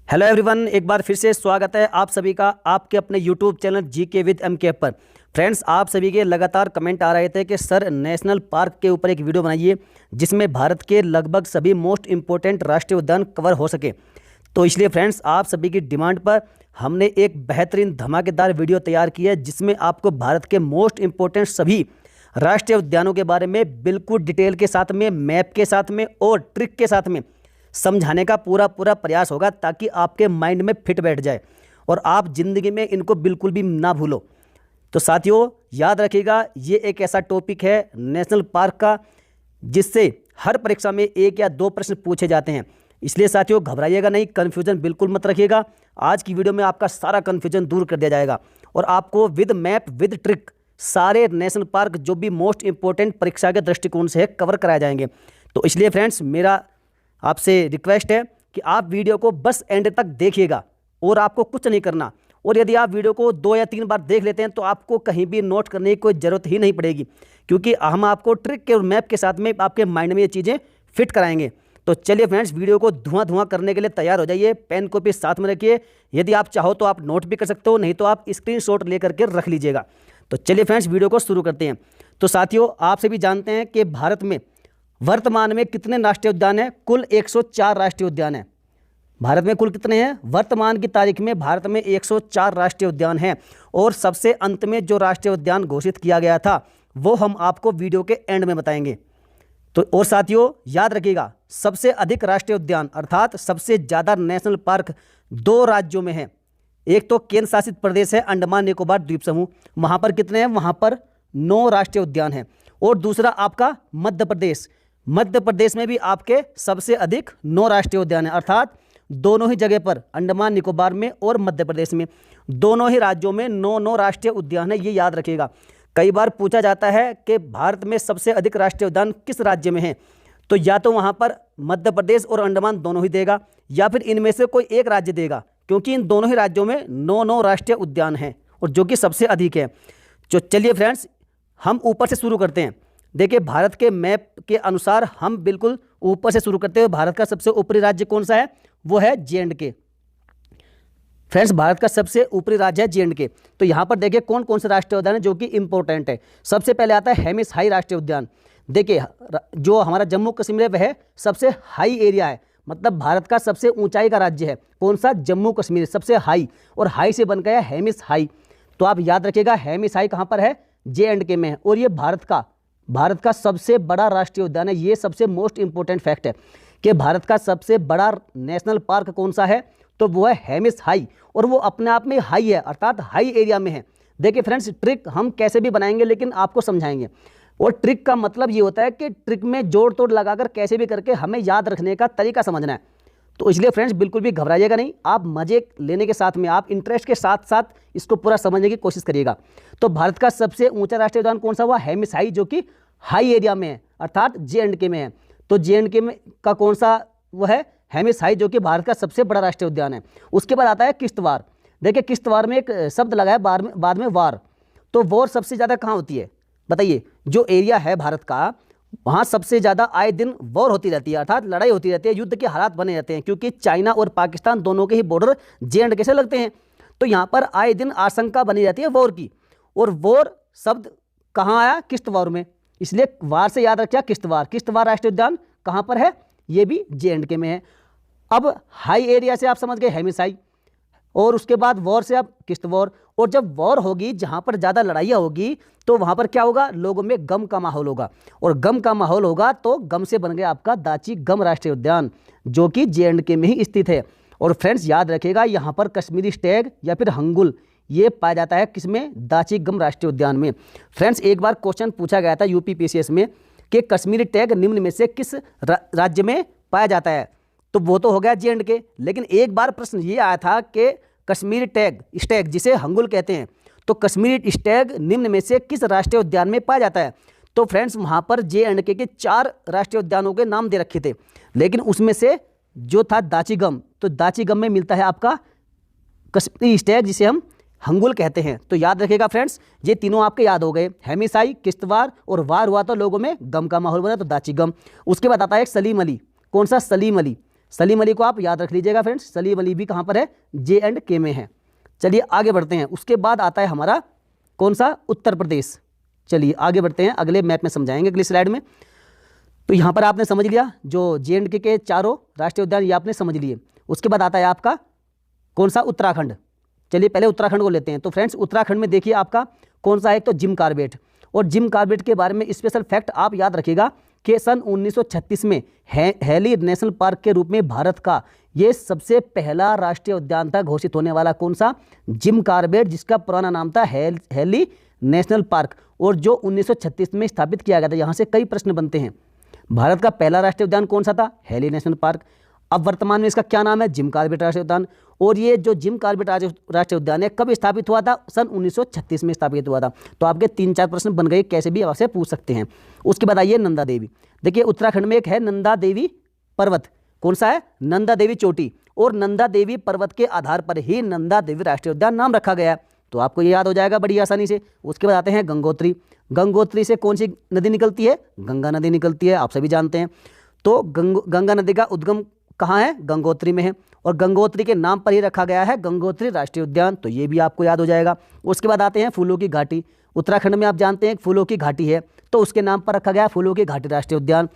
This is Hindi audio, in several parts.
हेलो एवरीवन, एक बार फिर से स्वागत है आप सभी का आपके अपने YouTube channel GK with MK पर। फ्रेंड्स, आप सभी के लगातार कमेंट आ रहे थे कि सर नेशनल पार्क के ऊपर एक वीडियो बनाइए जिसमें भारत के लगभग सभी मोस्ट इंपॉर्टेंट राष्ट्रीय उद्यान कवर हो सके। तो इसलिए फ्रेंड्स, आप सभी की डिमांड पर हमने एक बेहतरीन धमाकेदार वीडियो तैयार की है जिसमें आपको भारत के मोस्ट इंपॉर्टेंट सभी राष्ट्रीय उद्यानों के बारे में बिल्कुल डिटेल के साथ में, मैप के साथ में और ट्रिक के साथ में समझाने का पूरा प्रयास होगा ताकि आपके माइंड में फिट बैठ जाए और आप ज़िंदगी में इनको बिल्कुल भी ना भूलो। तो साथियों, याद रखिएगा, ये एक ऐसा टॉपिक है नेशनल पार्क का जिससे हर परीक्षा में 1 या 2 प्रश्न पूछे जाते हैं। इसलिए साथियों, घबराइएगा नहीं, कन्फ्यूजन बिल्कुल मत रखिएगा। आज की वीडियो में आपका सारा कन्फ्यूजन दूर कर दिया जाएगा और आपको विद मैप विद ट्रिक सारे नेशनल पार्क जो भी मोस्ट इंपॉर्टेंट परीक्षा के दृष्टिकोण से है कवर कराए जाएंगे। तो इसलिए फ्रेंड्स, मेरा आपसे रिक्वेस्ट है कि आप वीडियो को बस एंड तक देखिएगा और आपको कुछ नहीं करना। और यदि आप वीडियो को 2 या 3 बार देख लेते हैं तो आपको कहीं भी नोट करने की कोई ज़रूरत ही नहीं पड़ेगी, क्योंकि हम आपको ट्रिक के और मैप के साथ में आपके माइंड में ये चीज़ें फिट कराएंगे। तो चलिए फ्रेंड्स, वीडियो को धुआं करने के लिए तैयार हो जाइए। पेन कॉपी साथ में रखिए। यदि आप चाहो तो आप नोट भी कर सकते हो, नहीं तो आप स्क्रीनशॉट लेकर के रख लीजिएगा। तो चलिए फ्रेंड्स, वीडियो को शुरू करते हैं। तो साथियों, आप सभी जानते हैं कि भारत में वर्तमान में कितने राष्ट्रीय उद्यान हैं? कुल 104 राष्ट्रीय उद्यान हैं। भारत में कुल कितने हैं? वर्तमान की तारीख में भारत में 104 राष्ट्रीय उद्यान हैं और सबसे अंत में जो राष्ट्रीय उद्यान घोषित किया गया था वो हम आपको वीडियो के एंड में बताएंगे। तो और साथियों, याद रखिएगा, सबसे अधिक राष्ट्रीय उद्यान अर्थात सबसे ज़्यादा नेशनल पार्क 2 राज्यों में है। एक तो केंद्र शासित प्रदेश है अंडमान निकोबार द्वीप समूह, वहाँ पर कितने हैं? वहाँ पर 9 राष्ट्रीय उद्यान हैं। और दूसरा आपका मध्य प्रदेश, मध्य प्रदेश में भी आपके सबसे अधिक 9 राष्ट्रीय उद्यान हैं, अर्थात दोनों ही जगह पर अंडमान निकोबार में और मध्य प्रदेश में दोनों ही राज्यों में 9 राष्ट्रीय उद्यान है। ये याद रखिएगा। कई बार पूछा जाता है कि भारत में सबसे अधिक राष्ट्रीय उद्यान किस राज्य में है, तो या तो वहाँ पर मध्य प्रदेश और अंडमान दोनों ही देगा या फिर इनमें से कोई एक राज्य देगा, क्योंकि इन दोनों ही राज्यों में 9 राष्ट्रीय उद्यान हैं और जो कि सबसे अधिक है। तो चलिए फ्रेंड्स, हम ऊपर से शुरू करते हैं। देखिए, भारत के मैप के अनुसार हम बिल्कुल ऊपर से शुरू करते हुए भारत का सबसे ऊपरी राज्य कौन सा है? वो है J&K। फ्रेंड्स, भारत का सबसे ऊपरी राज्य है J&K। तो यहाँ पर देखिए कौन कौन से राष्ट्रीय उद्यान है जो कि इंपॉर्टेंट है। सबसे पहले आता है हेमिस हाई राष्ट्रीय उद्यान। देखिए, जो हमारा जम्मू कश्मीर है वह सबसे हाई एरिया है, मतलब भारत का सबसे ऊंचाई का राज्य है। कौन सा? जम्मू कश्मीर, सबसे हाई, और हाई से बन गया हेमिस हाई। तो आप याद रखिएगा, हेमिस हाई कहाँ पर है? J&K में है। और ये भारत का सबसे बड़ा राष्ट्रीय उद्यान है। ये सबसे मोस्ट इंपॉर्टेंट फैक्ट है कि भारत का सबसे बड़ा नेशनल पार्क कौन सा है, तो वो है हेमिस हाई, और वो अपने आप में हाई है, अर्थात हाई एरिया में है। देखिए फ्रेंड्स, ट्रिक हम कैसे भी बनाएंगे लेकिन आपको समझाएंगे, और ट्रिक का मतलब ये होता है कि ट्रिक में जोड़ तोड़ लगाकर कैसे भी करके हमें याद रखने का तरीका समझना है। तो इसलिए फ्रेंड्स, बिल्कुल भी घबराइएगा नहीं, आप मजे लेने के साथ में, आप इंटरेस्ट के साथ साथ इसको पूरा समझने की कोशिश करिएगा। तो भारत का सबसे ऊंचा राष्ट्रीय उद्यान कौन सा हुआ? हेमिस हाई, जो कि हाई एरिया में है, अर्थात J&K में है। तो J&K में का कौन सा वो है? हेमिस हाई, जो कि भारत का सबसे बड़ा राष्ट्रीय उद्यान है। उसके बाद आता है किश्तवाड़। देखिए, किश्तवाड़ में एक शब्द लगा है बाद में वार। तो वॉर सबसे ज़्यादा कहाँ होती है? बताइए। जो एरिया है भारत का, वहाँ सबसे ज़्यादा आए दिन वॉर होती रहती है, अर्थात लड़ाई होती रहती है, युद्ध के हालात बने रहते हैं, क्योंकि चाइना और पाकिस्तान दोनों के ही बॉर्डर J&K से लगते हैं। तो यहाँ पर आए दिन आशंका बनी रहती है वॉर की। और वॉर शब्द कहाँ आया? किश्तवाड़ में, इसलिए वार से याद रखिए किश्तवाड़। किश्तवाड़ राष्ट्रीय उद्यान कहाँ पर है? ये भी J&K में है। अब हाई एरिया से आप समझ गए हेमिस हाई, और उसके बाद वॉर से आप किश्तवाड़। और जब वॉर होगी, जहाँ पर ज़्यादा लड़ाइयाँ होगी, तो वहाँ पर क्या होगा? लोगों में गम का माहौल होगा, और गम का माहौल होगा तो गम से बन गया आपका दाची गम राष्ट्रीय उद्यान, जो कि J&K में ही स्थित है। और फ्रेंड्स, याद रखिएगा, यहाँ पर कश्मीरी स्टैग या फिर हंगुल ये पाया जाता है किसमें? दाची गम राष्ट्रीय उद्यान में। फ्रेंड्स, एक बार क्वेश्चन पूछा गया था UPPCS में कि कश्मीरी टैग निम्न में से किस राज्य में पाया जाता है, तो वो तो हो गया J&K। लेकिन एक बार प्रश्न ये आया था कि कश्मीरी स्टैग जिसे हंगुल कहते हैं, तो कश्मीरी स्टैग निम्न में से किस राष्ट्रीय उद्यान में पाया जाता है? तो फ्रेंड्स, वहाँ पर J&K के 4 राष्ट्रीय उद्यानों के नाम दे रखे थे, लेकिन उसमें से जो था दाचीगम, तो दाचीगम में मिलता है आपका कश्मीरी स्टैग जिसे हम हंगुल कहते हैं। तो याद रखिएगा फ्रेंड्स, ये तीनों आपके याद हो गए, हेमिस हाई, किश्तवाड़, और वार हुआ तो लोगों में गम का माहौल बना, तो दाची गम। उसके बाद आता है सलीम अली। कौन सा? सलीम अली। सलीम अली को आप याद रख लीजिएगा फ्रेंड्स, सलीम अली भी कहाँ पर है, J&K में है। चलिए आगे बढ़ते हैं। उसके बाद आता है हमारा कौन सा, उत्तर प्रदेश। चलिए आगे बढ़ते हैं, अगले मैप में समझाएंगे, अगली स्लाइड में। तो यहाँ पर आपने समझ लिया जो J&K के चारों राष्ट्रीय उद्यान ये आपने समझ लिए। उसके बाद आता है आपका कौन सा, उत्तराखंड। चलिए पहले उत्तराखंड को लेते हैं। तो फ्रेंड्स उत्तराखंड में देखिए आपका कौन सा है, एक तो जिम कॉर्बेट। और जिम कॉर्बेट के बारे में स्पेशल फैक्ट आप याद रखिएगा कि सन 1936 में हेली नेशनल पार्क के रूप में भारत का ये सबसे पहला राष्ट्रीय उद्यान था घोषित होने वाला, कौन सा, जिम कॉर्बेट, जिसका पुराना नाम था हेली नेशनल पार्क, और जो 1936 में स्थापित किया गया था। यहाँ से कई प्रश्न बनते हैं। भारत का पहला राष्ट्रीय उद्यान कौन सा था, हेली नेशनल पार्क। अब वर्तमान में इसका क्या नाम है, जिम कॉर्बेट राष्ट्रीय उद्यान। और ये जो जिम कॉर्बेट राष्ट्रीय उद्यान है कब स्थापित हुआ था, सन 1936 में स्थापित हुआ था। तो आपके 3-4 प्रश्न बन गए, कैसे भी आपसे पूछ सकते हैं। उसके बाद आइए नंदा देवी। देखिए उत्तराखंड में एक है नंदा देवी पर्वत, कौन सा है, नंदा देवी चोटी। और नंदा देवी पर्वत के आधार पर ही नंदा देवी राष्ट्रीय उद्यान नाम रखा गया है। तो आपको ये याद हो जाएगा बड़ी आसानी से। उसके बाद आते हैं गंगोत्री। गंगोत्री से कौन सी नदी निकलती है, गंगा नदी निकलती है, आप सभी जानते हैं। तो गंगा नदी का उद्गम कहाँ है, गंगोत्री में है। और गंगोत्री के नाम पर ही रखा गया है गंगोत्री राष्ट्रीय उद्यान, तो ये भी आपको याद हो जाएगा। उसके बाद आते हैं फूलों की घाटी। उत्तराखंड में आप जानते हैं फूलों की घाटी है, तो उसके नाम पर रखा गया है फूलों की घाटी राष्ट्रीय उद्यान।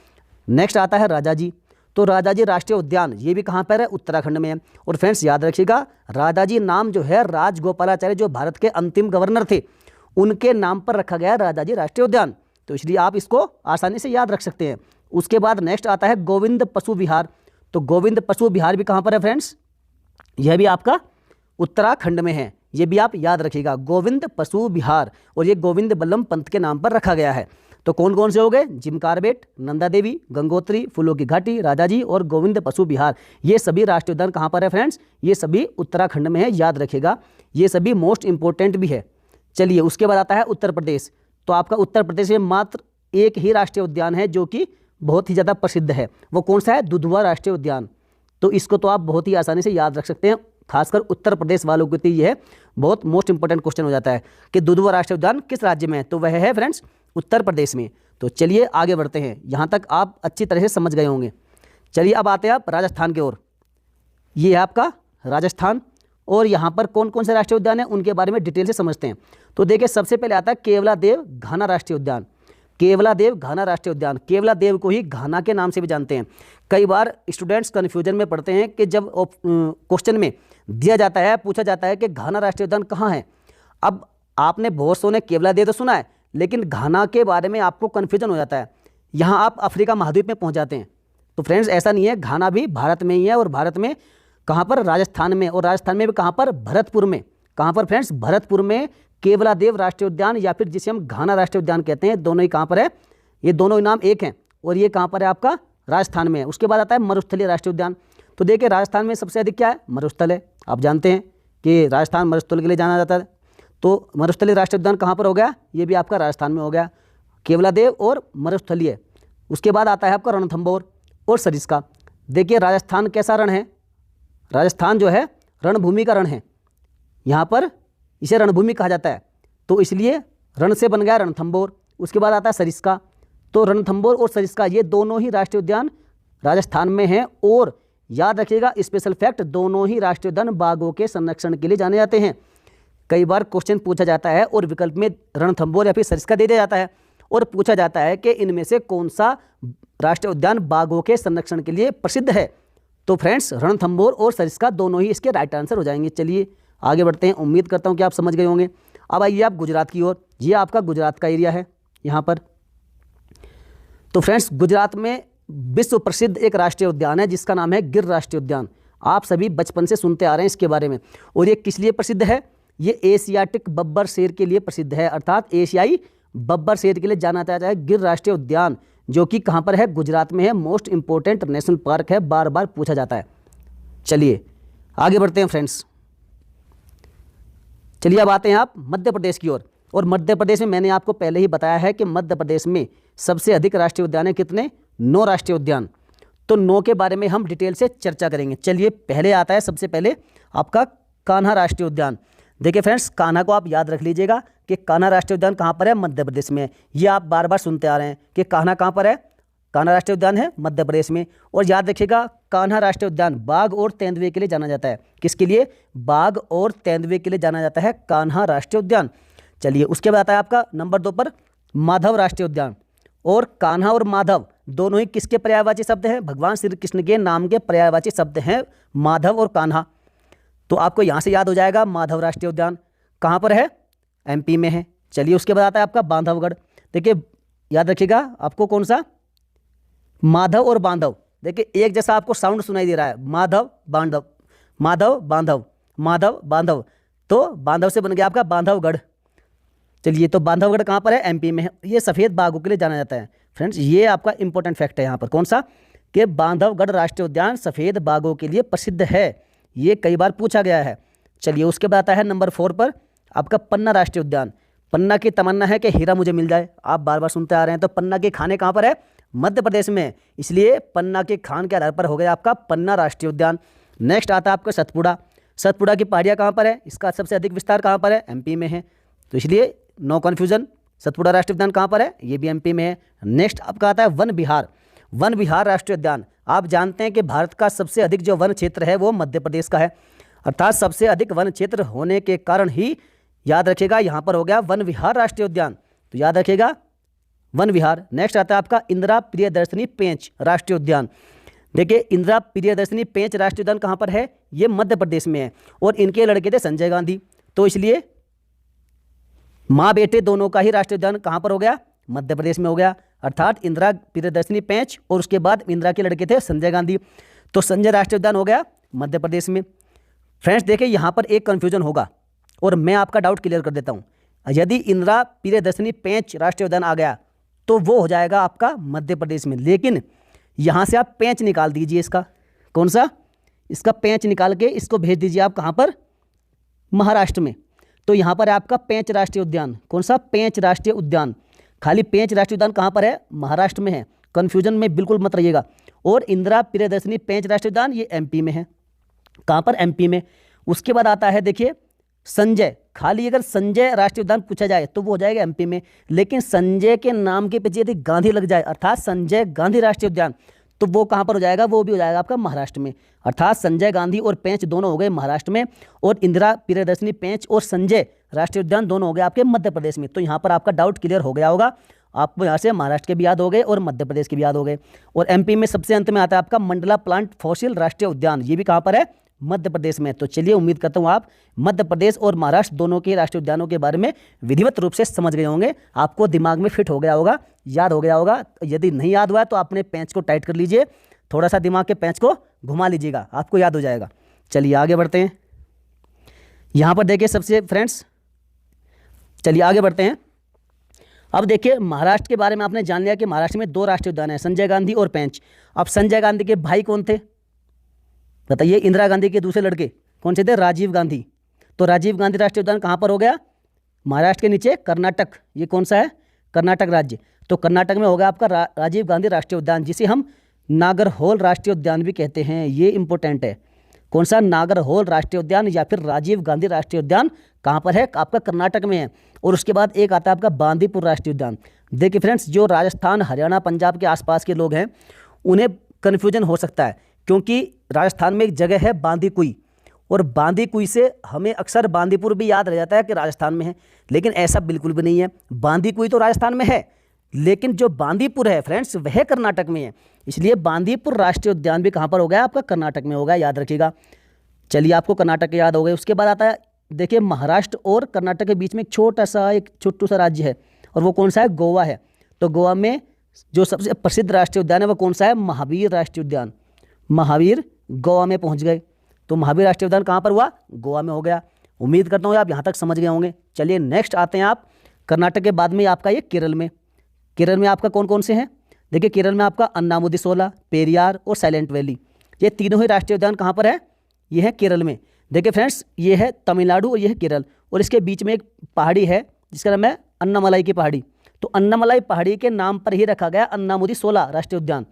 नेक्स्ट आता है राजाजी। तो राजाजी राष्ट्रीय उद्यान ये भी कहाँ पर है, उत्तराखंड में है। और फ्रेंड्स याद रखिएगा राजाजी नाम जो है राजगोपालाचार्य जो भारत के अंतिम गवर्नर थे उनके नाम पर रखा गया है राजाजी राष्ट्रीय उद्यान, तो इसलिए आप इसको आसानी से याद रख सकते हैं। उसके बाद नेक्स्ट आता है गोविंद पशु विहार। तो गोविंद पशु विहार भी कहाँ पर है फ्रेंड्स, यह भी आपका उत्तराखंड में है, ये भी आप याद रखिएगा, गोविंद पशु विहार। और ये गोविंद बल्लभ पंत के नाम पर रखा गया है। तो कौन कौन से हो गए, जिम कॉर्बेट, नंदा देवी, गंगोत्री, फूलों की घाटी, राजाजी और गोविंद पशु विहार। ये सभी राष्ट्रीय उद्यान कहाँ पर है फ्रेंड्स, ये सभी उत्तराखंड में है, याद रखिएगा, ये सभी मोस्ट इंपॉर्टेंट भी है। चलिए उसके बाद आता है उत्तर प्रदेश। तो आपका उत्तर प्रदेश में मात्र एक ही राष्ट्रीय उद्यान है जो कि बहुत ही ज़्यादा प्रसिद्ध है, वो कौन सा है, दुधवा राष्ट्रीय उद्यान। तो इसको तो आप बहुत ही आसानी से याद रख सकते हैं, खासकर उत्तर प्रदेश वालों के लिए यह बहुत मोस्ट इंपॉर्टेंट क्वेश्चन हो जाता है कि दुधवा राष्ट्रीय उद्यान किस राज्य में है, तो वह है फ्रेंड्स उत्तर प्रदेश में। तो चलिए आगे बढ़ते हैं, यहाँ तक आप अच्छी तरह से समझ गए होंगे। चलिए अब आते हैं आप राजस्थान की ओर। ये है आपका राजस्थान, और यहाँ पर कौन कौन से राष्ट्रीय उद्यान हैं उनके बारे में डिटेल से समझते हैं। तो देखिए सबसे पहले आता है केवलादेव घाना राष्ट्रीय उद्यान। केवलादेव घाना राष्ट्रीय उद्यान, केवलादेव को ही घाना के नाम से भी जानते हैं। कई बार स्टूडेंट्स कन्फ्यूजन में पड़ते हैं कि जब क्वेश्चन में दिया जाता है, पूछा जाता है कि घाना राष्ट्रीय उद्यान कहाँ है। अब आपने बहुत सौ ने केवलादेव तो सुना है, लेकिन घाना के बारे में आपको कन्फ्यूजन हो जाता है, यहाँ आप अफ्रीका महाद्वीप में पहुँच जाते हैं। तो फ्रेंड्स ऐसा नहीं है, घाना भी भारत में ही है, और भारत में कहाँ पर, राजस्थान में, और राजस्थान में भी कहाँ पर, भरतपुर में। कहाँ पर फ्रेंड्स, भरतपुर में केवलादेव राष्ट्रीय उद्यान या फिर जिसे हम घाना राष्ट्रीय उद्यान कहते हैं, दोनों ही कहाँ पर है, ये दोनों ही नाम एक हैं, और ये कहाँ पर है आपका, राजस्थान में है। उसके बाद आता है मरुस्थलीय राष्ट्रीय उद्यान। तो देखिए राजस्थान में सबसे अधिक क्या है, मरुस्थल है। आप जानते हैं कि राजस्थान मरुस्थल के लिए जाना जाता है। तो मरुस्थलीय राष्ट्रीय उद्यान कहाँ पर हो गया, ये भी आपका राजस्थान में हो गया, केवलादेव और मरुस्थलीय। उसके बाद आता है आपका रणथंभौर और सरिस्का। देखिए राजस्थान कैसा रण है, राजस्थान जो है रणभूमि का रण है, यहाँ पर इसे रणभूमि कहा जाता है, तो इसलिए रण से बन गया रणथंभौर। उसके बाद आता है सरिस्का। तो रणथंभौर और सरिस्का ये दोनों ही राष्ट्रीय उद्यान राजस्थान में हैं, और याद रखिएगा स्पेशल फैक्ट, दोनों ही राष्ट्रीय उद्यान बाघों के संरक्षण के लिए जाने जाते हैं। कई बार क्वेश्चन पूछा जाता है और विकल्प में रणथंभौर या फिर सरिस्का दे दिया जाता है, और पूछा जाता है कि इनमें से कौन सा राष्ट्रीय उद्यान बाघों के संरक्षण के लिए प्रसिद्ध है। तो फ्रेंड्स रणथंभौर और सरिस्का दोनों ही इसके राइट आंसर हो जाएंगे। चलिए आगे बढ़ते हैं, उम्मीद करता हूं कि आप समझ गए होंगे। अब आइए आप गुजरात की ओर, ये आपका गुजरात का एरिया है यहाँ पर। तो फ्रेंड्स गुजरात में विश्व प्रसिद्ध एक राष्ट्रीय उद्यान है जिसका नाम है गिर राष्ट्रीय उद्यान। आप सभी बचपन से सुनते आ रहे हैं इसके बारे में। और ये किस लिए प्रसिद्ध है, ये एशियाटिक बब्बर शेर के लिए प्रसिद्ध है, अर्थात एशियाई बब्बर शेर के लिए जाना जाता है गिर राष्ट्रीय उद्यान, जो कि कहाँ पर है, गुजरात में है। मोस्ट इंपॉर्टेंट नेशनल पार्क है, बार बार पूछा जाता है। चलिए आगे बढ़ते हैं फ्रेंड्स। चलिए अब आते हैं आप मध्य प्रदेश की ओर। और मध्य प्रदेश में मैंने आपको पहले ही बताया है कि मध्य प्रदेश में सबसे अधिक राष्ट्रीय उद्यान है, कितने, 9 राष्ट्रीय उद्यान। तो 9 के बारे में हम डिटेल से चर्चा करेंगे। चलिए पहले आता है सबसे पहले आपका कान्हा राष्ट्रीय उद्यान। देखिए फ्रेंड्स कान्हा को आप याद रख लीजिएगा कि कान्हा राष्ट्रीय उद्यान कहाँ पर है, मध्य प्रदेश में। ये आप बार बार सुनते आ रहे हैं कि कान्हा कहाँ पर है, कान्हा राष्ट्रीय उद्यान है मध्य प्रदेश में। और याद रखिएगा कान्हा राष्ट्रीय उद्यान बाघ और तेंदुए के लिए जाना जाता है। किसके लिए? बाघ और तेंदुए के लिए जाना जाता है कान्हा राष्ट्रीय उद्यान। चलिए उसके बाद आता है आपका नंबर 2 पर माधव राष्ट्रीय उद्यान। और कान्हा और माधव दोनों ही किसके पर्यायवाची शब्द हैं? भगवान श्री कृष्ण के नाम के पर्यायवाची शब्द हैं माधव और कान्हा। तो आपको यहाँ से याद हो जाएगा माधव राष्ट्रीय उद्यान कहाँ पर है? MP में है। चलिए उसके बाद आता है आपका बांधवगढ़। देखिए याद रखिएगा आपको कौन सा? माधव और बांधव। देखिए एक जैसा आपको साउंड सुनाई दे रहा है, माधव बांधव, माधव बांधव, माधव बांधव, तो बांधव से बन गया आपका बांधवगढ़। चलिए तो बांधवगढ़ कहाँ पर है? MP में है। ये सफ़ेद बाघों के लिए जाना जाता है। फ्रेंड्स ये आपका इंपॉर्टेंट फैक्ट है यहाँ पर, कौन सा? कि बांधवगढ़ राष्ट्रीय उद्यान सफ़ेद बाघों के लिए प्रसिद्ध है। ये कई बार पूछा गया है। चलिए उसके बाद आता है नंबर 4 पर आपका पन्ना राष्ट्रीय उद्यान। पन्ना की तमन्ना है कि हीरा मुझे मिल जाए, आप बार बार सुनते आ रहे हैं। तो पन्ना के खाने कहाँ पर है? मध्य प्रदेश में, इसलिए पन्ना के खान के आधार पर हो गया आपका पन्ना राष्ट्रीय उद्यान। नेक्स्ट आता है आपका सतपुड़ा। सतपुड़ा की पहाड़ियाँ कहाँ पर है? इसका सबसे अधिक विस्तार कहाँ पर है? MP में है। तो इसलिए नो कन्फ्यूजन, सतपुड़ा राष्ट्रीय उद्यान कहाँ पर है? ये भी MP में है। नेक्स्ट आपका आता है वन विहार। वन विहार राष्ट्रीय उद्यान। आप जानते हैं कि भारत का सबसे अधिक जो वन क्षेत्र है वो मध्य प्रदेश का है, अर्थात सबसे अधिक वन क्षेत्र होने के कारण ही याद रखिएगा यहाँ पर हो गया वन विहार राष्ट्रीय उद्यान। तो याद रखिएगा वन विहार। नेक्स्ट आता है आपका इंदिरा प्रियदर्शनी पेंच राष्ट्रीय उद्यान। देखिए इंदिरा प्रियदर्शनी पेंच राष्ट्रीय उद्यान कहाँ पर है? ये मध्य प्रदेश में है। और इनके लड़के थे संजय गांधी, तो इसलिए माँ बेटे दोनों का ही राष्ट्रीय उद्यान कहाँ पर हो गया? मध्य प्रदेश में हो गया। अर्थात इंदिरा प्रियदर्शनी पेंच और उसके बाद इंदिरा के लड़के थे संजय गांधी, तो संजय राष्ट्रीय उद्यान हो गया मध्य प्रदेश में। फ्रेंड्स देखिए यहाँ पर एक कन्फ्यूजन होगा और मैं आपका डाउट क्लियर कर देता हूँ। यदि इंदिरा प्रियदर्शनी पेंच राष्ट्रीय उद्यान आ गया तो वो हो जाएगा आपका मध्य प्रदेश में, लेकिन यहाँ से आप पेंच निकाल दीजिए। इसका कौन सा? इसका पेंच निकाल के इसको भेज दीजिए आप कहाँ पर? महाराष्ट्र में। तो यहाँ पर है आपका पेंच राष्ट्रीय उद्यान। कौन सा? पेंच राष्ट्रीय उद्यान। खाली पेंच राष्ट्रीय उद्यान कहाँ पर है? महाराष्ट्र में है। कन्फ्यूजन में बिल्कुल मत रहिएगा। और इंदिरा प्रियदर्शनी पेंच राष्ट्रीय उद्यान ये MP में है। कहाँ पर? MP में। उसके बाद आता है देखिए संजय। खाली अगर संजय राष्ट्रीय उद्यान पूछा जाए तो वो हो जाएगा MP में, लेकिन संजय के नाम के पीछे यदि गांधी लग जाए अर्थात संजय गांधी राष्ट्रीय उद्यान, तो वो कहाँ पर हो जाएगा? वो भी हो जाएगा आपका महाराष्ट्र में। अर्थात संजय गांधी और पेंच दोनों हो गए महाराष्ट्र में, और इंदिरा प्रियदर्शनी पेंच और संजय राष्ट्रीय उद्यान दोनों हो गए आपके मध्य प्रदेश में। तो यहाँ पर आपका डाउट क्लियर हो गया होगा। आपको यहाँ से महाराष्ट्र के भी याद हो गए और मध्य प्रदेश के भी याद हो गए। और MP में सबसे अंत में आता है आपका मंडला प्लांट फॉसिल राष्ट्रीय उद्यान। ये भी कहाँ पर है? मध्य प्रदेश में। तो चलिए उम्मीद करता हूँ आप मध्य प्रदेश और महाराष्ट्र दोनों के राष्ट्रीय उद्यानों के बारे में विधिवत रूप से समझ गए होंगे। आपको दिमाग में फिट हो गया होगा, याद हो गया होगा। यदि नहीं याद हुआ तो अपने पेंच को टाइट कर लीजिए, थोड़ा सा दिमाग के पेंच को घुमा लीजिएगा, आपको याद हो जाएगा। चलिए आगे बढ़ते हैं। यहाँ पर देखिए सबसे फ्रेंड्स, चलिए आगे बढ़ते हैं। अब देखिए महाराष्ट्र के बारे में आपने जान लिया कि महाराष्ट्र में 2 राष्ट्रीय उद्यान हैं, संजय गांधी और पेंच। अब संजय गांधी के भाई कौन थे बताइए? इंदिरा गांधी के दूसरे लड़के कौन से थे? राजीव गांधी। तो राजीव गांधी राष्ट्रीय उद्यान कहाँ पर हो गया? महाराष्ट्र के नीचे कर्नाटक। ये कौन सा है? कर्नाटक राज्य। तो कर्नाटक में होगा आपका राजीव गांधी राष्ट्रीय उद्यान, जिसे हम नागरहोल राष्ट्रीय उद्यान भी कहते हैं। ये इंपॉर्टेंट है। कौन सा? नागरहोल राष्ट्रीय उद्यान या फिर राजीव गांधी राष्ट्रीय उद्यान कहाँ पर है? आपका कर्नाटक में है। और उसके बाद एक आता है आपका बांदीपुर राष्ट्रीय उद्यान। देखिए फ्रेंड्स, जो राजस्थान हरियाणा पंजाब के आसपास के लोग हैं उन्हें कन्फ्यूजन हो सकता है, क्योंकि राजस्थान में एक जगह है बांदीकुई, और बांदीकुई से हमें अक्सर बांदीपुर भी याद रह जाता है कि राजस्थान में है, लेकिन ऐसा बिल्कुल भी नहीं है। बांदीकुई तो राजस्थान में है, लेकिन जो बांदीपुर है फ्रेंड्स वह कर्नाटक में है। इसलिए बांदीपुर राष्ट्रीय उद्यान भी कहाँ पर हो गया? आपका कर्नाटक में होगा, याद रखिएगा। चलिए आपको कर्नाटक याद हो गए। उसके बाद आता है देखिए महाराष्ट्र और कर्नाटक के बीच में एक छोटू सा राज्य है, और वो कौन सा है? गोवा है। तो गोवा में जो सबसे प्रसिद्ध राष्ट्रीय उद्यान है वो कौन सा है? महावीर राष्ट्रीय उद्यान। महावीर गोवा में पहुंच गए। तो महावीर राष्ट्रीय उद्यान कहाँ पर हुआ? गोवा में हो गया। उम्मीद करता हूँ आप यहाँ तक समझ गए होंगे। चलिए नेक्स्ट आते हैं आप कर्नाटक के बाद में आपका ये केरल में। केरल में आपका कौन कौन से हैं? देखिए केरल में आपका अन्नामुदी सोला, पेरियार और साइलेंट वैली, ये तीनों ही राष्ट्रीय उद्यान कहाँ पर है? ये है केरल में। देखिए फ्रेंड्स, ये है तमिलनाडु और ये है केरल, और इसके बीच में एक पहाड़ी है जिसका नाम है अन्नामलाई की पहाड़ी। तो अन्नामलाई पहाड़ी के नाम पर ही रखा गया अन्नामुदी सोला राष्ट्रीय उद्यान।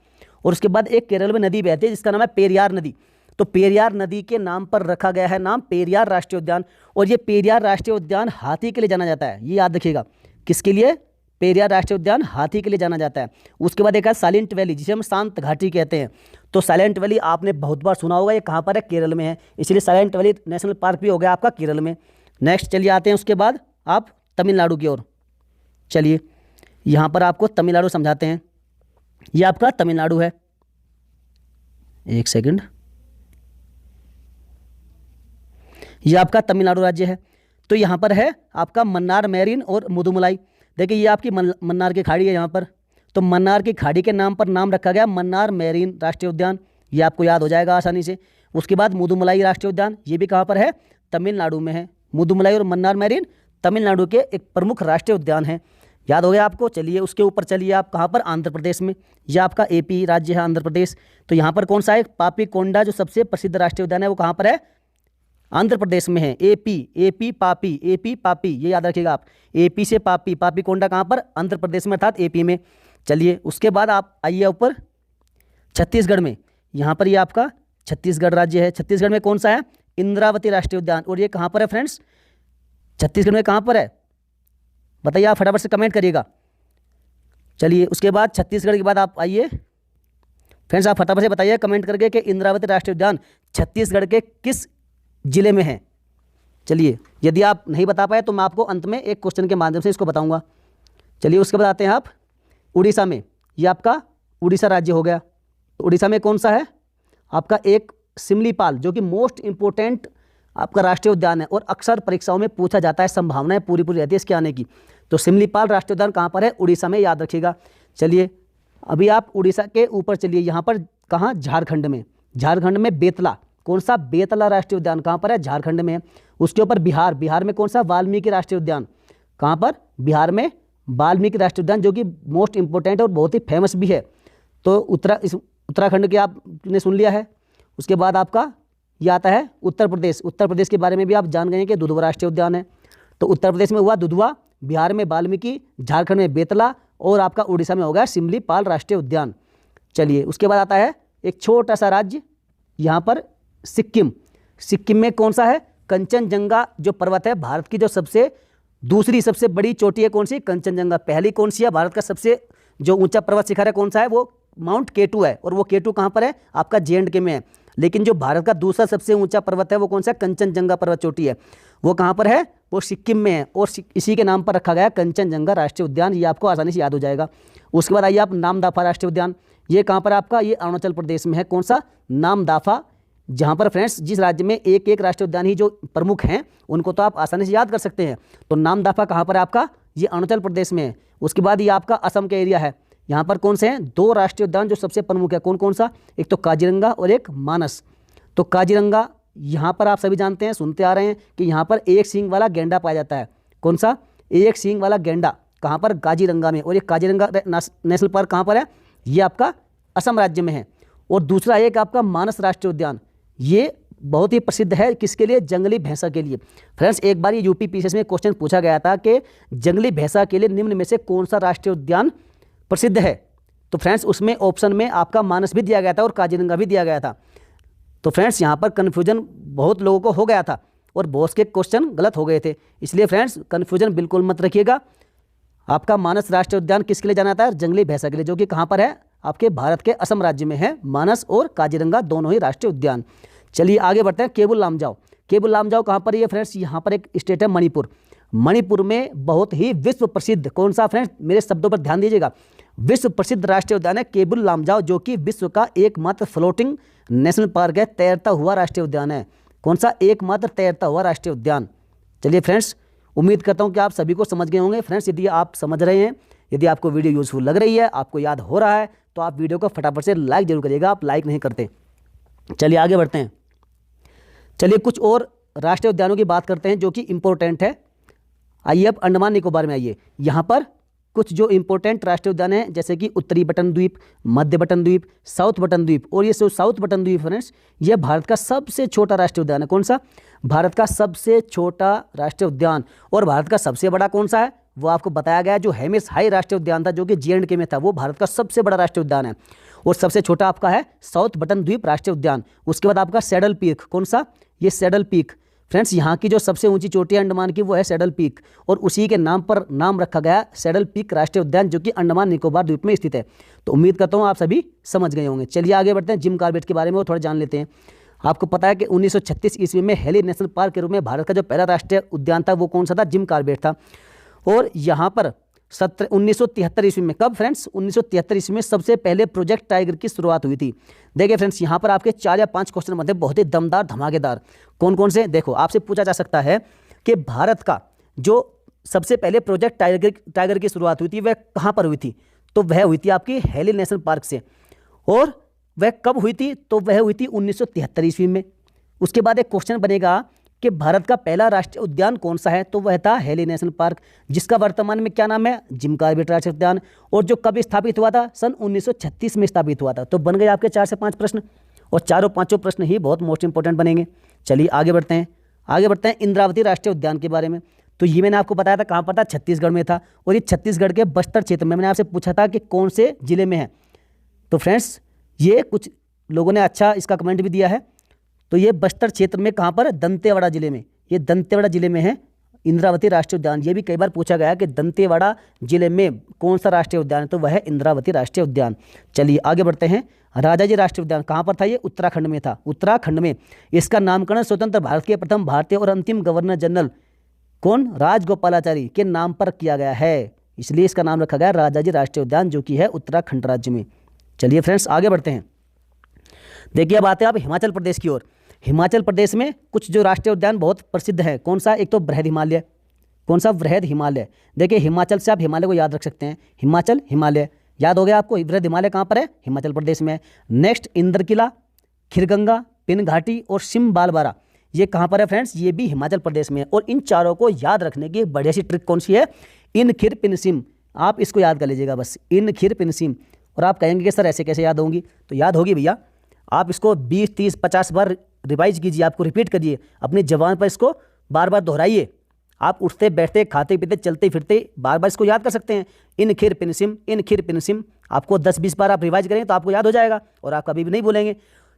और उसके बाद एक केरल में नदी बहती है जिसका नाम है पेरियार नदी। तो पेरियार नदी के नाम पर रखा गया है नाम पेरियार राष्ट्रीय उद्यान। और ये पेरियार राष्ट्रीय उद्यान हाथी के लिए जाना जाता है, ये याद रखिएगा। किसके लिए? पेरियार राष्ट्रीय उद्यान हाथी के लिए जाना जाता है। उसके बाद एक है साइलेंट वैली, जिसे हम शांत घाटी कहते हैं। तो साइलेंट वैली आपने बहुत बार सुना होगा, ये कहाँ पर है? केरल में है, इसलिए साइलेंट वैली नेशनल पार्क भी हो गया आपका केरल में। नेक्स्ट चलिए आते हैं उसके बाद आप तमिलनाडु की ओर। चलिए यहाँ पर आपको तमिलनाडु समझाते हैं। ये आपका तमिलनाडु है, एक सेकंड, ये आपका तमिलनाडु राज्य है। तो यहाँ पर है आपका मन्नार मैरीन और मुदुमलाई। देखिए ये आपकी मन्नार की खाड़ी है यहाँ पर, तो मन्नार की खाड़ी के नाम पर नाम रखा गया मन्नार मैरीन राष्ट्रीय उद्यान, ये आपको याद हो जाएगा आसानी से। उसके बाद मुदुमलाई राष्ट्रीय उद्यान, ये भी कहाँ पर है? तमिलनाडु में है। मुदुमलाई और मन्नार मैरीन तमिलनाडु के एक प्रमुख राष्ट्रीय उद्यान है, याद हो गया आपको। चलिए उसके ऊपर चलिए आप कहाँ पर? आंध्र प्रदेश में। यह आपका एपी राज्य है आंध्र प्रदेश। तो यहाँ पर कौन सा है? पापीकोंडा, जो सबसे प्रसिद्ध राष्ट्रीय उद्यान है, वो कहाँ पर है? आंध्र प्रदेश में है। एपी पापी, ये याद रखिएगा आप। एपी से पापी, पापीकोंडा कहाँ पर? आंध्र प्रदेश में अर्थात एपी में। चलिए उसके बाद आप आइए ऊपर छत्तीसगढ़ में। यहाँ पर ये आपका छत्तीसगढ़ राज्य है। छत्तीसगढ़ में कौन सा है? इंद्रावती राष्ट्रीय उद्यान। और ये कहाँ पर है फ्रेंड्स? छत्तीसगढ़ में कहाँ पर है? बताइए, आप फटाफट से कमेंट करिएगा। चलिए उसके बाद छत्तीसगढ़ के बाद आप आइए फ्रेंड्स, आप फटाफट से बताइए कमेंट करके कि इंद्रावती राष्ट्रीय उद्यान छत्तीसगढ़ के किस जिले में है। चलिए यदि आप नहीं बता पाए तो मैं आपको अंत में एक क्वेश्चन के माध्यम से इसको बताऊंगा। चलिए उसके बाद आते हैं आप उड़ीसा में। ये आपका उड़ीसा राज्य हो गया। तो उड़ीसा में कौन सा है? आपका एक सिमलीपाल, जो कि मोस्ट इंपोर्टेंट आपका राष्ट्रीय उद्यान है और अक्सर परीक्षाओं में पूछा जाता है, संभावनाएं पूरी रहती है इसके आने की। तो सिमलीपाल राष्ट्रीय उद्यान कहाँ पर है? उड़ीसा में, याद रखिएगा। चलिए अभी आप उड़ीसा के ऊपर चलिए, यहाँ पर कहाँ? झारखंड में। झारखंड में बेतला, कौन सा? बेतला राष्ट्रीय उद्यान कहाँ पर है? झारखंड में है। उसके ऊपर बिहार में कौन सा? वाल्मीकि राष्ट्रीय उद्यान। कहाँ पर? बिहार में वाल्मीकि राष्ट्रीय उद्यान, जो कि मोस्ट इंपोर्टेंट और बहुत ही फेमस भी है। तो उत्तराखंड के आपने सुन लिया है। उसके बाद आपका ये आता है उत्तर प्रदेश। उत्तर प्रदेश के बारे में भी आप जान गए हैं कि दुधवा राष्ट्रीय उद्यान है। तो उत्तर प्रदेश में हुआ दुधवा, बिहार में वाल्मीकि, झारखंड में बेतला और आपका उड़ीसा में हो गया सिमलीपाल राष्ट्रीय उद्यान। चलिए उसके बाद आता है एक छोटा सा राज्य, यहाँ पर सिक्किम। सिक्किम में कौन सा है? कंचनजंगा जो पर्वत है, भारत की जो दूसरी सबसे बड़ी चोटी है, कौन सी? कंचनजंगा। पहली कौन सी है? भारत का सबसे जो ऊंचा पर्वत शिखर है, कौन सा है? वो माउंट केटू है। और वो केटू कहाँ पर है? आपका JNK में है। लेकिन जो भारत का दूसरा सबसे ऊंचा पर्वत है वो कौन सा? कंचनजंगा पर्वत चोटी है। वो कहाँ पर है? वो सिक्किम में है और इसी के नाम पर रखा गया कंचनजंगा राष्ट्रीय उद्यान। ये आपको आसानी से याद हो जाएगा। उसके बाद आइए आप नामदाफा राष्ट्रीय उद्यान। ये कहाँ पर आपका? ये अरुणाचल प्रदेश में है। कौन सा? नामदाफा। जहाँ पर फ्रेंड्स जिस राज्य में एक एक राष्ट्रीय उद्यान ही जो प्रमुख हैं उनको तो आप आसानी से याद कर सकते हैं। तो नामदाफा कहाँ पर है आपका? ये अरुणाचल प्रदेश में है। उसके बाद ये आपका असम का एरिया है। यहाँ पर कौन से हैं? 2 राष्ट्रीय उद्यान जो सबसे प्रमुख है। कौन कौन सा? एक तो काजीरंगा और एक मानस। तो काजीरंगा यहाँ पर आप सभी जानते हैं, सुनते आ रहे हैं कि यहाँ पर एक सींग वाला गेंडा पाया जाता है। कौन सा? एक सींग वाला गेंडा। कहाँ पर? काजीरंगा में। और ये काजीरंगा नेशनल पार्क कहाँ पर है? ये आपका असम राज्य में है। और दूसरा एक आपका मानस राष्ट्रीय उद्यान, ये बहुत ही प्रसिद्ध है किसके लिए? जंगली भैंसा के लिए। फ्रेंड्स एक बार ये यूपी PCS में क्वेश्चन पूछा गया था कि जंगली भैंसा के लिए निम्न में से कौन सा राष्ट्रीय उद्यान प्रसिद्ध है? तो फ्रेंड्स उसमें ऑप्शन में आपका मानस भी दिया गया था और काजीरंगा भी दिया गया था। तो फ्रेंड्स यहाँ पर कन्फ्यूजन बहुत लोगों को हो गया था और बहुत के क्वेश्चन गलत हो गए थे, इसलिए फ्रेंड्स कन्फ्यूजन बिल्कुल मत रखिएगा। आपका मानस राष्ट्रीय उद्यान किसके लिए जाना जाता है? जंगली भैंसा के लिए, जो कि कहाँ पर है? आपके भारत के असम राज्य में है। मानस और काजीरंगा दोनों ही राष्ट्रीय उद्यान। चलिए आगे बढ़ते हैं। केबुल लामजाओ। केबुल लामजाओ कहाँ पर है फ्रेंड्स? यहाँ पर एक स्टेट है मणिपुर। मणिपुर में बहुत ही विश्व प्रसिद्ध, कौन सा फ्रेंड्स? मेरे शब्दों पर ध्यान दीजिएगा, विश्व प्रसिद्ध राष्ट्रीय उद्यान है केबुल लामजाओ, जो कि विश्व का एकमात्र फ्लोटिंग नेशनल पार्क है, तैरता हुआ राष्ट्रीय उद्यान है। कौन सा? एकमात्र तैरता हुआ राष्ट्रीय उद्यान। चलिए फ्रेंड्स उम्मीद करता हूँ कि आप सभी को समझ गए होंगे। फ्रेंड्स यदि आप समझ रहे हैं, यदि आपको वीडियो यूजफुल लग रही है, आपको याद हो रहा है, तो आप वीडियो को फटाफट से लाइक जरूर करिएगा। आप लाइक नहीं करते। चलिए आगे बढ़ते हैं। चलिए कुछ और राष्ट्रीय उद्यानों की बात करते हैं जो कि इंपॉर्टेंट है। आइए अब अंडमान निकोबार में आइए। यहाँ पर कुछ जो इंपॉर्टेंट राष्ट्रीय उद्यान हैं जैसे कि उत्तरी बटन द्वीप, मध्य बटन द्वीप, साउथ बटन द्वीप। और ये साउथ बटन द्वीप फ्रेंड्स ये भारत का सबसे छोटा राष्ट्रीय उद्यान है। कौन सा? भारत का सबसे छोटा राष्ट्रीय उद्यान। और भारत का सबसे बड़ा कौन सा है? वो आपको बताया गया, जो हेमिस हाई राष्ट्रीय उद्यान था जो कि JNK में था, वो भारत का सबसे बड़ा राष्ट्रीय उद्यान है। और सबसे छोटा आपका है साउथ बटन द्वीप राष्ट्रीय उद्यान। उसके बाद आपका सैडल पीक। कौन सा? ये सैडल पीक फ्रेंड्स यहाँ की जो सबसे ऊंची चोटी है अंडमान की वो है सैडल पीक, और उसी के नाम पर नाम रखा गया सैडल पीक राष्ट्रीय उद्यान, जो कि अंडमान निकोबार द्वीप में स्थित है। तो उम्मीद करता हूँ आप सभी समझ गए होंगे। चलिए आगे बढ़ते हैं, जिम कॉर्बेट के बारे में वो थोड़ा जान लेते हैं। आपको पता है कि 1936 ईस्वी में हेली नेशनल पार्क के रूप में भारत का जो पहला राष्ट्रीय उद्यान था वो कौन सा था, जिम कॉर्बेट था। और यहाँ पर 1973 ईस्वी में, कब फ्रेंड्स, 1973 ईस्वी में सबसे पहले प्रोजेक्ट टाइगर की शुरुआत हुई थी। देखिए फ्रेंड्स, यहाँ पर आपके 4 या 5 क्वेश्चन बनते हैं बहुत ही दमदार धमाकेदार। कौन कौन से, देखो आपसे पूछा जा सकता है कि भारत का जो सबसे पहले प्रोजेक्ट टाइगर की शुरुआत हुई थी वह कहाँ पर हुई थी, तो वह हुई थी आपकी हेली नेशनल पार्क से। और वह कब हुई थी, तो वह हुई थी 1973 ईस्वी में। उसके बाद एक क्वेश्चन बनेगा कि भारत का पहला राष्ट्रीय उद्यान कौन सा है, तो वह था हेली नेशनल पार्क, जिसका वर्तमान में क्या नाम है, जिम कॉर्बेट राष्ट्रीय उद्यान। और जो कब स्थापित हुआ था, सन 1936 में स्थापित हुआ था। तो बन गए आपके 4 से 5 प्रश्न, और चारों पांचों प्रश्न ही बहुत मोस्ट इंपॉर्टेंट बनेंगे। चलिए आगे बढ़ते हैं इंद्रावती राष्ट्रीय उद्यान के बारे में। तो ये मैंने आपको बताया था कहाँ पर था, छत्तीसगढ़ में था, और ये छत्तीसगढ़ के बस्तर क्षेत्र में। मैंने आपसे पूछा था कि कौन से जिले में है। तो फ्रेंड्स, ये कुछ लोगों ने अच्छा इसका कमेंट भी दिया है। तो ये बस्तर क्षेत्र में कहाँ पर, दंतेवाड़ा जिले में, ये दंतेवाड़ा जिले में है इंद्रावती राष्ट्रीय उद्यान। ये भी कई बार पूछा गया कि दंतेवाड़ा जिले में कौन सा राष्ट्रीय उद्यान है, तो वह है इंद्रावती राष्ट्रीय उद्यान। चलिए आगे बढ़ते हैं। राजाजी राष्ट्रीय उद्यान कहाँ पर था, ये उत्तराखंड में था, उत्तराखंड में। इसका नामकरण स्वतंत्र भारत के प्रथम भारतीय और अंतिम गवर्नर जनरल कौन, राजगोपालाचारी के नाम पर किया गया है, इसलिए इसका नाम रखा गया राजाजी राष्ट्रीय उद्यान, जो कि है उत्तराखंड राज्य में। चलिए फ्रेंड्स आगे बढ़ते हैं। देखिए अब आते हैं आप हिमाचल प्रदेश की ओर। हिमाचल प्रदेश में कुछ जो राष्ट्रीय उद्यान बहुत प्रसिद्ध है, कौन सा, एक तो बृहद हिमालय, कौन सा, बृहद हिमालय। देखिए हिमाचल से आप हिमालय को याद रख सकते हैं, हिमाचल हिमालय याद हो गया आपको। बृहद हिमालय कहाँ पर है, हिमाचल प्रदेश में। नेक्स्ट इंद्रकिला, खिरगंगा, पिन घाटी और सिम बालबारा, ये कहाँ पर है फ्रेंड्स, ये भी हिमाचल प्रदेश में है। और इन चारों को याद रखने की एक बढ़िया सी ट्रिक कौन सी है, इन खिर पिन सिम, आप इसको याद कर लीजिएगा बस, इन खिर पिन सिम। और आप कहेंगे कि सर ऐसे कैसे याद होंगी, तो याद होगी भैया, आप इसको 20, 30, 50 बार रिवाइज कीजिए, आपको रिपीट करिए अपनी जबान पर, इसको बार बार दोहराइए। आप उठते बैठते खाते पीते चलते फिरते बार बार इसको याद कर सकते हैं, इन खिर पिन सिम, इन खिर पिन सिम। आपको 10-20 बार आप रिवाइज करेंगे तो आपको याद हो जाएगा, और आप कभी भी नहीं भूलेंगे।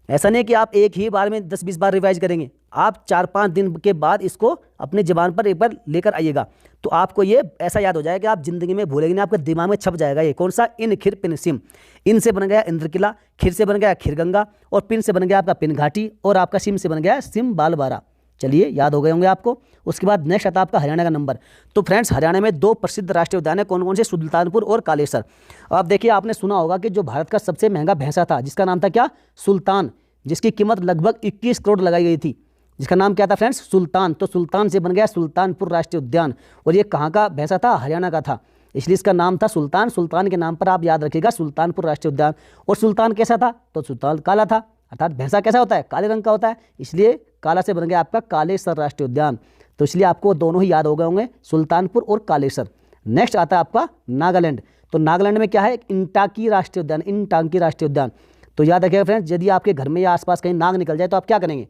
ऐसा नहीं कि आप एक ही बार में 10-20 बार रिवाइज करेंगे, आप 4-5 दिन के बाद इसको अपने ज़बान पर एक बार लेकर आइएगा, तो आपको ये ऐसा याद हो जाएगा कि आप जिंदगी में भूलेंगे नहीं, आपके दिमाग में छप जाएगा। ये कौन सा, इन खिर पिन सिम। इन से बन गया इंद्रकिला, खिर से बन गया खिरगंगा, और पिन से बन गया आपका पिन घाटी, और आपका सिम से बन गया सिम बालबारा। चलिए याद हो गए होंगे आपको। उसके बाद नेक्स्ट आता है आपका हरियाणा का नंबर। तो फ्रेंड्स हरियाणा में 2 प्रसिद्ध राष्ट्रीय उद्यान है, कौन कौन से, सुल्तानपुर और कालेसर। आप देखिए, आपने सुना होगा कि जो भारत का सबसे महंगा भैंसा था, जिसका नाम था क्या, सुल्तान, जिसकी कीमत लगभग 21 करोड़ लगाई गई थी, जिसका नाम क्या था फ्रेंड्स, सुल्तान। तो सुल्तान से बन गया सुल्तानपुर राष्ट्रीय उद्यान, और ये कहाँ का भैंसा था, हरियाणा का था, इसलिए इसका नाम था सुल्तान। सुल्तान के नाम पर आप याद रखिएगा सुल्तानपुर राष्ट्रीय उद्यान। और सुल्तान कैसा था, तो सुल्तान काला था, अर्थात भैंसा कैसा होता है, काले रंग का होता है, इसलिए काला से बन गया आपका कालेसर राष्ट्रीय उद्यान। तो इसलिए आपको दोनों ही याद हो गए होंगे, सुल्तानपुर और कालेसर। नेक्स्ट आता है आपका नागालैंड। तो नागालैंड में क्या है, इंटाकी राष्ट्रीय उद्यान, इंटाकी राष्ट्रीय उद्यान। तो याद रखिएगा फ्रेंड्स, यदि आपके घर में या आसपास कहीं नाग निकल जाए तो आप क्या करेंगे,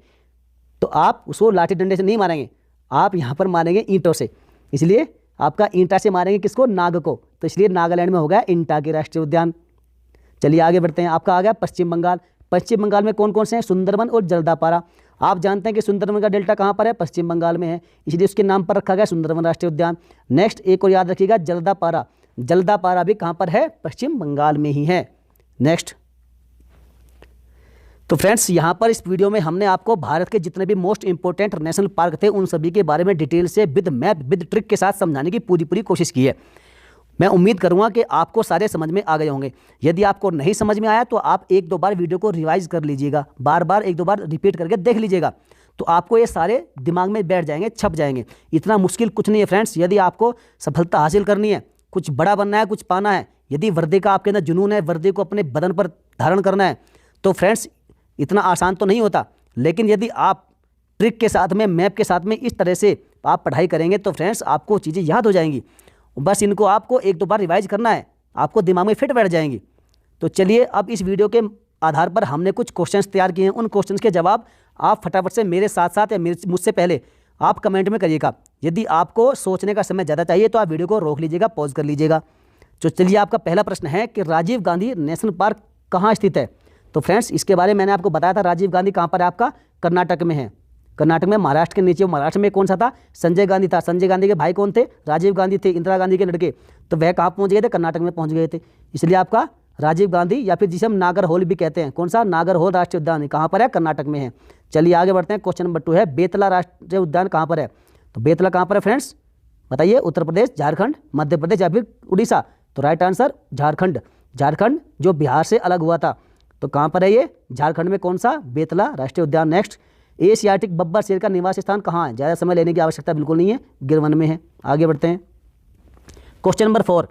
तो आप उसको लाठी डंडे से नहीं मारेंगे, आप यहाँ पर मारेंगे ईंटों से। इसलिए आपका ईंटा से मारेंगे किसको, नाग को। तो इसलिए नागालैंड में हो गया इंटाकी राष्ट्रीय उद्यान। चलिए आगे बढ़ते हैं। आपका आ गया पश्चिम बंगाल। पश्चिम बंगाल में कौन कौन से हैं, सुंदरबन और जल्दापारा। आप जानते हैं कि सुंदरबन का डेल्टा कहाँ पर है, पश्चिम बंगाल में है, इसलिए उसके नाम पर रखा गया सुंदरबन राष्ट्रीय उद्यान। नेक्स्ट एक और याद रखिएगा, जल्दापारा। जल्दापारा भी कहाँ पर है, पश्चिम बंगाल में ही है। नेक्स्ट, तो फ्रेंड्स यहाँ पर इस वीडियो में हमने आपको भारत के जितने भी मोस्ट इंपोर्टेंट नेशनल पार्क थे उन सभी के बारे में डिटेल से विद मैप विद ट्रिक के साथ समझाने की पूरी कोशिश की है। मैं उम्मीद करूंगा कि आपको सारे समझ में आ गए होंगे। यदि आपको नहीं समझ में आया तो आप 1-2 बार वीडियो को रिवाइज कर लीजिएगा, बार बार 1-2 बार रिपीट करके देख लीजिएगा, तो आपको ये सारे दिमाग में बैठ जाएंगे, छप जाएंगे। इतना मुश्किल कुछ नहीं है फ्रेंड्स। यदि आपको सफलता हासिल करनी है, कुछ बड़ा बनना है, कुछ पाना है, यदि वर्दी का आपके अंदर जुनून है, वर्दी को अपने बदन पर धारण करना है, तो फ्रेंड्स इतना आसान तो नहीं होता। लेकिन यदि आप ट्रिक के साथ में, मैप के साथ में इस तरह से आप पढ़ाई करेंगे तो फ्रेंड्स आपको चीज़ें याद हो जाएंगी। बस इनको आपको 1-2 बार रिवाइज करना है, आपको दिमाग में फिट बैठ जाएंगी। तो चलिए अब इस वीडियो के आधार पर हमने कुछ क्वेश्चंस तैयार किए हैं। उन क्वेश्चंस के जवाब आप फटाफट से मेरे साथ साथ या मुझसे पहले आप कमेंट में करिएगा। यदि आपको सोचने का समय ज़्यादा चाहिए तो आप वीडियो को रोक लीजिएगा, पॉज कर लीजिएगा। तो चलिए आपका पहला प्रश्न है कि राजीव गांधी नेशनल पार्क कहाँ स्थित है। तो फ्रेंड्स इसके बारे में मैंने आपको बताया था, राजीव गांधी कहाँ पर है आपका, कर्नाटक में है। कर्नाटक में महाराष्ट्र के नीचे, महाराष्ट्र में कौन सा था? संजय गांधी था। संजय गांधी के भाई कौन थे? राजीव गांधी थे, इंदिरा गांधी के लड़के। तो वह कहाँ पहुँच गए थे? कर्नाटक में पहुँच गए थे। इसलिए आपका राजीव गांधी या फिर जिसे हम नागरहोल भी कहते हैं, कौन सा? नागरहोल राष्ट्रीय उद्यान कहाँ पर है? कर्नाटक में है। चलिए आगे बढ़ते हैं। क्वेश्चन नंबर 2 है, बेतला राष्ट्रीय उद्यान कहाँ पर है? तो बेतला कहाँ पर है फ्रेंड्स? बताइए, उत्तर प्रदेश, झारखंड, मध्य प्रदेश या फिर उड़ीसा? तो राइट आंसर झारखंड। झारखंड जो बिहार से अलग हुआ था, तो कहाँ पर है ये? झारखंड में कौन सा? बेतला राष्ट्रीय उद्यान। नेक्स्ट, एशियाटिक बब्बर शेर का निवास स्थान कहाँ है? ज़्यादा समय लेने की आवश्यकता बिल्कुल नहीं है, गिरवन में है। आगे बढ़ते हैं। क्वेश्चन नंबर 4,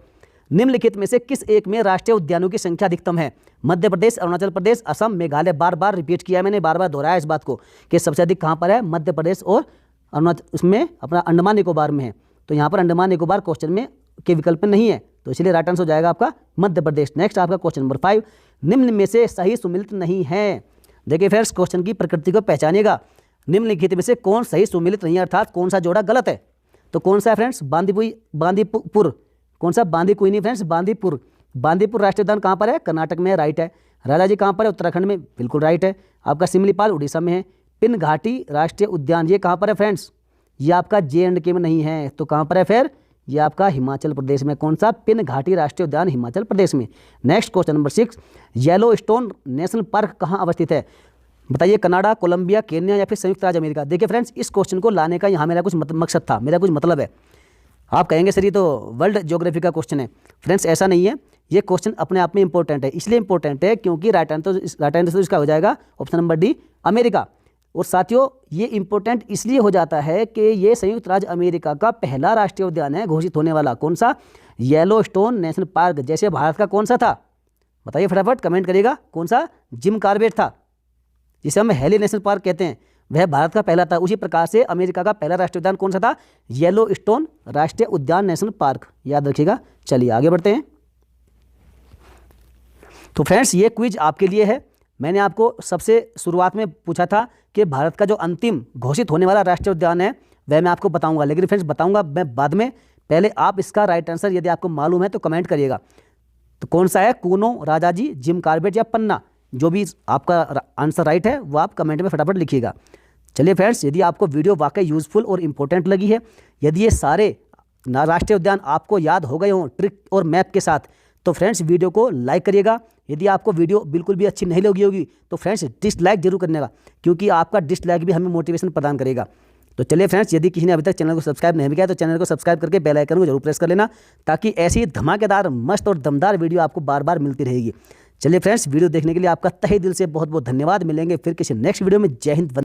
निम्नलिखित में से किस एक में राष्ट्रीय उद्यानों की संख्या अधिकतम है? मध्य प्रदेश, अरुणाचल प्रदेश, असम, मेघालय। बार बार रिपीट किया है मैंने, बार बार दोहराया इस बात को कि सबसे अधिक कहाँ पर है? मध्य प्रदेश और अरुणाचल, उसमें अपना अंडमान निकोबार में है। तो यहाँ पर अंडमान निकोबार क्वेश्चन में के विकल्प में नहीं है, तो इसलिए राइट आंसर हो जाएगा आपका मध्य प्रदेश। नेक्स्ट आपका क्वेश्चन नंबर 5, निम्न में से सही सुमिलित नहीं है। देखिए फ्रेंड्स, क्वेश्चन की प्रकृति को पहचानिएगा। निम्नलिखित में से कौन सही सुमिलित नहीं है, अर्थात कौन सा जोड़ा गलत है? तो कौन सा है फ्रेंड्स? बांदीपुर। कौन सा? बांदीकुई नहीं फ्रेंड्स, बांदीपुर। बांदीपुर राष्ट्रीय उद्यान कहाँ पर है? कर्नाटक में है, राइट है। राजाजी कहाँ पर है? उत्तराखंड में, बिल्कुल राइट है। आपका सिमलीपाल उड़ीसा में है। पिन घाटी राष्ट्रीय उद्यान ये कहाँ पर है फ्रेंड्स? ये आपका J&K में नहीं है, तो कहाँ पर है फिर? ये आपका हिमाचल प्रदेश में। कौन सा? पिन घाटी राष्ट्रीय उद्यान हिमाचल प्रदेश में। Next question number 6, yellow stone national park कहाँ अवस्थित है? बताइए, कनाडा, कोलंबिया, केन्या या फिर संयुक्त राज्य अमेरिका? देखिए फ्रेंड्स, इस क्वेश्चन को लाने का यहाँ मेरा कुछ मकसद था, मेरा कुछ मतलब है। आप कहेंगे सर ये तो वर्ल्ड ज्योग्राफी का क्वेश्चन है। फ्रेंड्स ऐसा नहीं है, ये क्वेश्चन अपने आप में इंपॉर्टेंट है। इसलिए इंपॉर्टेंट है क्योंकि राइट आंसर इसका हो जाएगा ऑप्शन नंबर डी, अमेरिका। और साथियों, ये इंपॉर्टेंट इसलिए हो जाता है कि ये संयुक्त राज्य अमेरिका का पहला राष्ट्रीय उद्यान है घोषित होने वाला। कौन सा? Yellow stone national park. जैसे भारत का कौन सा था? बताइए फटाफट कमेंट करिएगा। कौन सा? जिम कॉर्बेट था, जिसे हम हेली नेशनल पार्क कहते हैं, वह भारत का पहला था। उसी प्रकार से अमेरिका का पहला राष्ट्रीय उद्यान कौन सा था? येलो स्टोन राष्ट्रीय उद्यान नेशनल पार्क, याद रखिएगा। चलिए आगे बढ़ते हैं। तो फ्रेंड्स, ये क्विज आपके लिए है। मैंने आपको सबसे शुरुआत में पूछा था कि भारत का जो अंतिम घोषित होने वाला राष्ट्रीय उद्यान है वह मैं आपको बताऊंगा, लेकिन फ्रेंड्स बताऊंगा मैं बाद में। पहले आप इसका राइट आंसर यदि आपको मालूम है तो कमेंट करिएगा। तो कौन सा है? कूनो, राजाजी, जिम कॉर्बेट या पन्ना? जो भी आपका आंसर राइट है वो आप कमेंट में फटाफट लिखिएगा। चलिए फ्रेंड्स, यदि आपको वीडियो वाकई यूजफुल और इंपॉर्टेंट लगी है, यदि ये सारे राष्ट्रीय उद्यान आपको याद हो गए हों ट्रिक और मैप के साथ, तो फ्रेंड्स वीडियो को लाइक करिएगा। यदि आपको वीडियो बिल्कुल भी अच्छी नहीं लगी होगी तो फ्रेंड्स डिसलाइक जरूर करने का, क्योंकि आपका डिसलाइक भी हमें मोटिवेशन प्रदान करेगा। तो चलिए फ्रेंड्स, यदि किसी ने अभी तक चैनल को सब्सक्राइब नहीं किया तो चैनल को सब्सक्राइब करके बेल आइकन को जरूर प्रेस कर लेना, ताकि ऐसी धमाकेदार, मस्त और दमदार वीडियो आपको बार बार मिलती रहेगी। चलिए फ्रेंड्स, वीडियो देखने के लिए आपका तहे दिल से बहुत बहुत धन्यवाद। मिलेंगे फिर किसी नेक्स्ट वीडियो में। जय हिंद।